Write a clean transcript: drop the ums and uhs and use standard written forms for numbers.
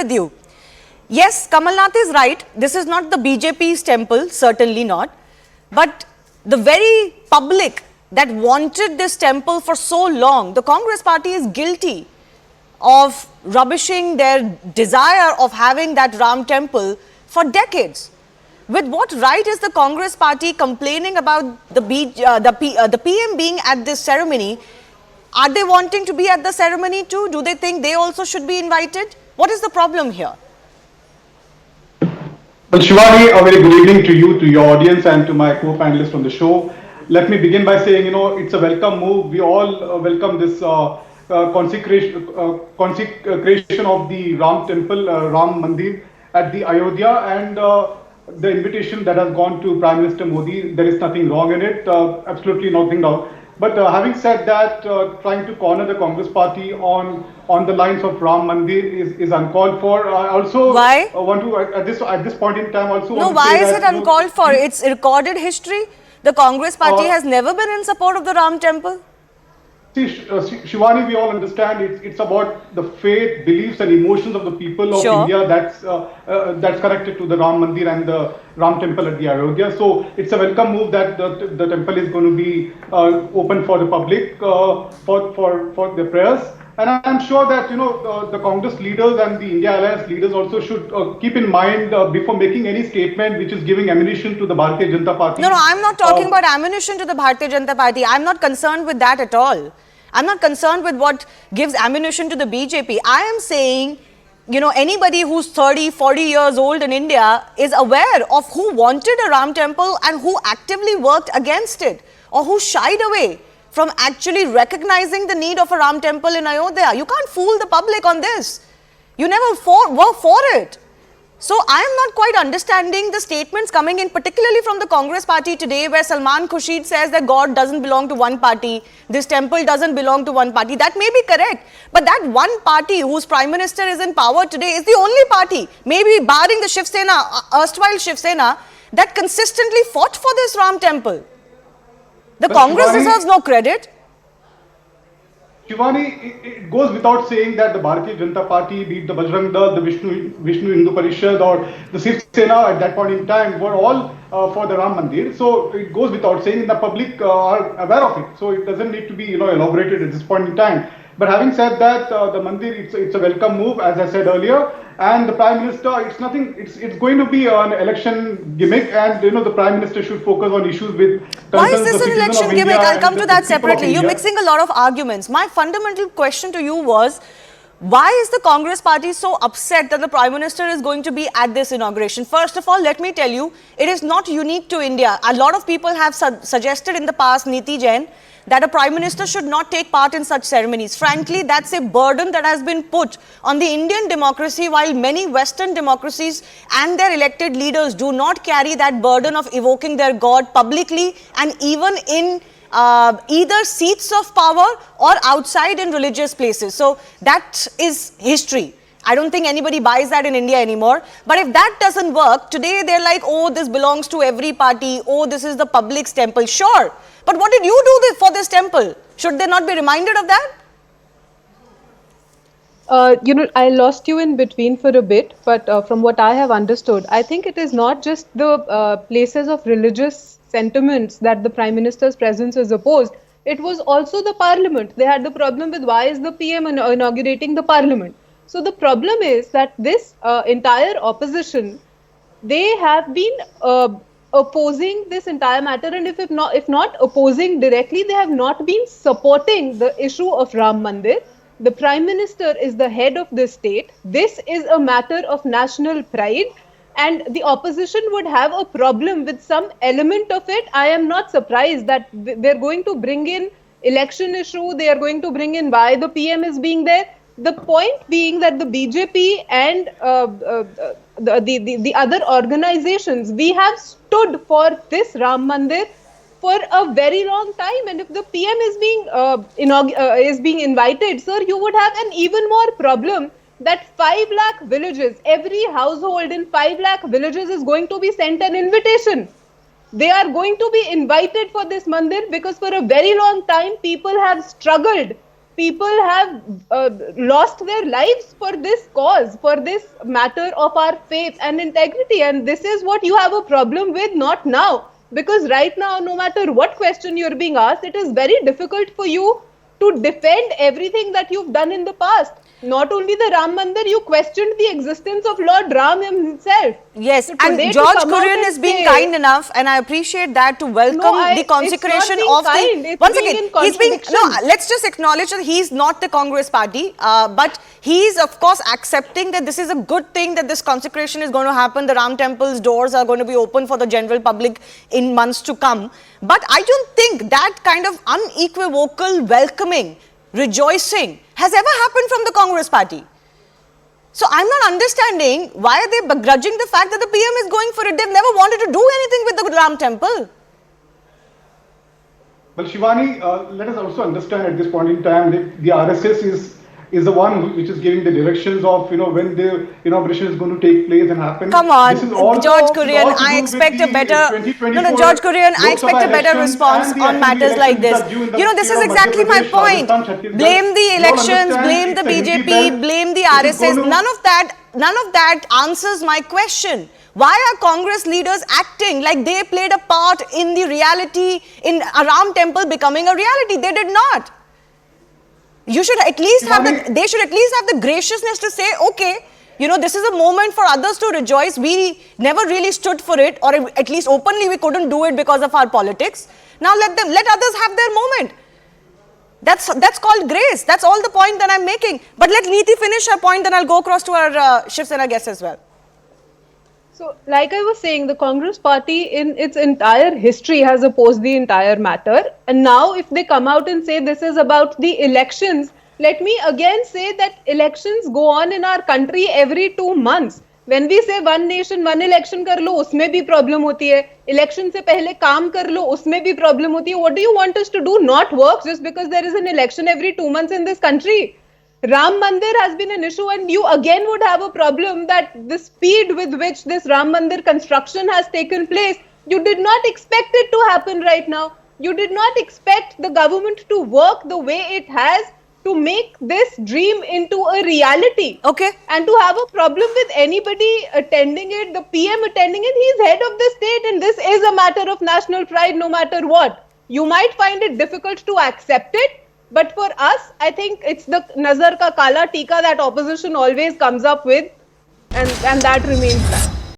with you. Yes, Kamal Nath is right. This is not the BJP's temple, certainly not. But the very public that wanted this temple for so long, the Congress party is guilty of rubbishing their desire of having that Ram temple for decades. With what right is the Congress party complaining about the PM being at this ceremony? Are they wanting to be at the ceremony too? Do they think they also should be invited? What is the problem here? Well, Shivani, a very good evening to you, to your audience, and to my co-panelists on the show. Let me begin by saying, it's a welcome move. We all welcome this consecration of the Ram temple, Ram Mandir at the Ayodhya, and the invitation that has gone to Prime Minister Modi. There is nothing wrong in it, absolutely nothing wrong. But having said that, trying to corner the Congress party on the lines of Ram Mandir is uncalled for. I also want to at this point in time also. No, why is it uncalled for? It's recorded history. The Congress party has never been in support of the Ram temple. See, Shivani, we all understand it's about the faith, beliefs, and emotions of the people of India that's connected to the Ram Mandir and the Ram temple at the Ayodhya. So it's a welcome move that the temple is going to be open for the public for the prayers. And I'm sure that the Congress leaders and the India Alliance leaders also should keep in mind before making any statement which is giving ammunition to the Bharatiya Janata Party. No, I'm not talking about ammunition to the Bharatiya Janata Party. I'm not concerned with that at all. I'm not concerned with what gives ammunition to the BJP. I am saying, anybody who's 30, 40 years old in India is aware of who wanted a Ram temple and who actively worked against it, or who shied away from actually recognizing the need of a Ram temple in Ayodhya. You can't fool the public on this. You never were for it. So I am not quite understanding the statements coming in, particularly from the Congress party today, where Salman Khurshid says that God doesn't belong to one party, this temple doesn't belong to one party. That may be correct, but that one party whose Prime Minister is in power today is the only party, maybe barring the Shiv Sena, erstwhile Shiv Sena, that consistently fought for this Ram temple. The Congress deserves no credit. Shivani, it goes without saying that the Bharatiya Janata Party, be it the Bajrang Dal, the Vishnu Hindu Parishad, or the Shiv Sena at that point in time, were all for the Ram Mandir. So it goes without saying, the public are aware of it. So it doesn't need to be elaborated at this point in time. But having said that, the Mandir, it's a welcome move, as I said earlier. And the Prime Minister, it's nothing. It's going to be an election gimmick, and the Prime Minister should focus on issues with. Why is this an election gimmick? I'll come to that separately. You're mixing a lot of arguments. My fundamental question to you was, why is the Congress party so upset that the Prime Minister is going to be at this inauguration? First of all, let me tell you, it is not unique to India. A lot of people have suggested in the past, Niti Jain, that a Prime Minister should not take part in such ceremonies. Frankly, that's a burden that has been put on the Indian democracy, while many Western democracies and their elected leaders do not carry that burden of evoking their God publicly and even in either seats of power or outside in religious places. So that is history. I don't think anybody buys that in India anymore. But if that doesn't work, today they're like, oh, this belongs to every party. Oh, this is the public's temple. Sure. But what did you do for this temple? Should they not be reminded of that? I lost you in between for a bit, but from what I have understood, I think it is not just the places of religious sentiments that the Prime Minister's presence is opposed. It was also the Parliament. They had the problem with why is the PM inaugurating the Parliament. So the problem is that this entire opposition, they have been opposing this entire matter, and if not opposing directly, they have not been supporting the issue of Ram Mandir. The Prime Minister is the head of the state. This is a matter of national pride, and the opposition would have a problem with some element of it. I am not surprised that they're going to bring in election issue. They are going to bring in why the PM is being there. The point being that the BJP and the other organizations, we have stood for this Ram Mandir for a very long time, and if the PM is being invited, sir, you would have an even more problem that 5 lakh villages, every household in 5 lakh villages is going to be sent an invitation. They are going to be invited for this mandir because for a very long time people have struggled. people have lost their lives for this cause, for this matter of our faith and integrity. And this is what you have a problem with, not now. Because right now, no matter what question you're being asked, it is very difficult for you to defend everything that you've done in the past. Not only the Ram Mandir, you questioned the existence of Lord Ram himself. Yes, So and today to George come out Kurian and is being say- kind enough, and I appreciate that, to welcome the consecration it's not of being kind, the. it's Once being again, in he's being. No, contradiction. let's just acknowledge that he's not the Congress party, but he's of course accepting that this is a good thing, that this consecration is going to happen. The Ram temple's doors are going to be open for the general public in months to come. But I don't think that kind of unequivocal welcoming, rejoicing has ever happened from the Congress party. So I'm not understanding why are they begrudging the fact that the PM is going for it. They've never wanted to do anything with the Ram temple. Well, Shivani, let us also understand at this point in time that the RSS is the one which is giving the directions of when the inauguration is going to take place and happen. Come on, This is also, George Kurian, all to I do expect with a better. the 2024 No, George Kurian, I Lok expect Sabha a better elections response and the on assembly matters like this. elections that are due in the This is state of exactly Madhya my Pradesh, point. Rajasthan, Chhattisgarh. Blame the We all elections, understand blame the it's a Hindi BJP, belt. blame the It is RSS. going to- None of that answers my question. Why are Congress leaders acting like they played a part in the reality, in a Ram temple becoming a reality? They did not. You should at least they should at least have the graciousness to say, okay, this is a moment for others to rejoice. We never really stood for it, or at least openly we couldn't do it because of our politics. Now let others have their moment. That's called grace. That's all the point that I'm making. But let Niti finish her point, then I'll go across to our Shiv Sena guests as well. So, like I was saying, the Congress party in its entire history has opposed the entire matter. And now if they come out and say this is about the elections, let me again say that elections go on in our country every 2 months. When we say one nation, one election kar lo, usme bhi problem hoti hai. Election se pehle kaam kar lo, usme bhi problem hoti hai. What do you want us to do? Not work just because there is an election every 2 months in this country? Ram Mandir has been an issue, and you again would have a problem that the speed with which this Ram Mandir construction has taken place, you did not expect it to happen right now. You did not expect the government to work the way it has to make this dream into a reality. Okay. And to have a problem with anybody attending it, the PM attending it, he's head of the state, and this is a matter of national pride no matter what. You might find it difficult to accept it, but for us, I think it's the nazar ka kala tika that opposition always comes up with, and that remains that.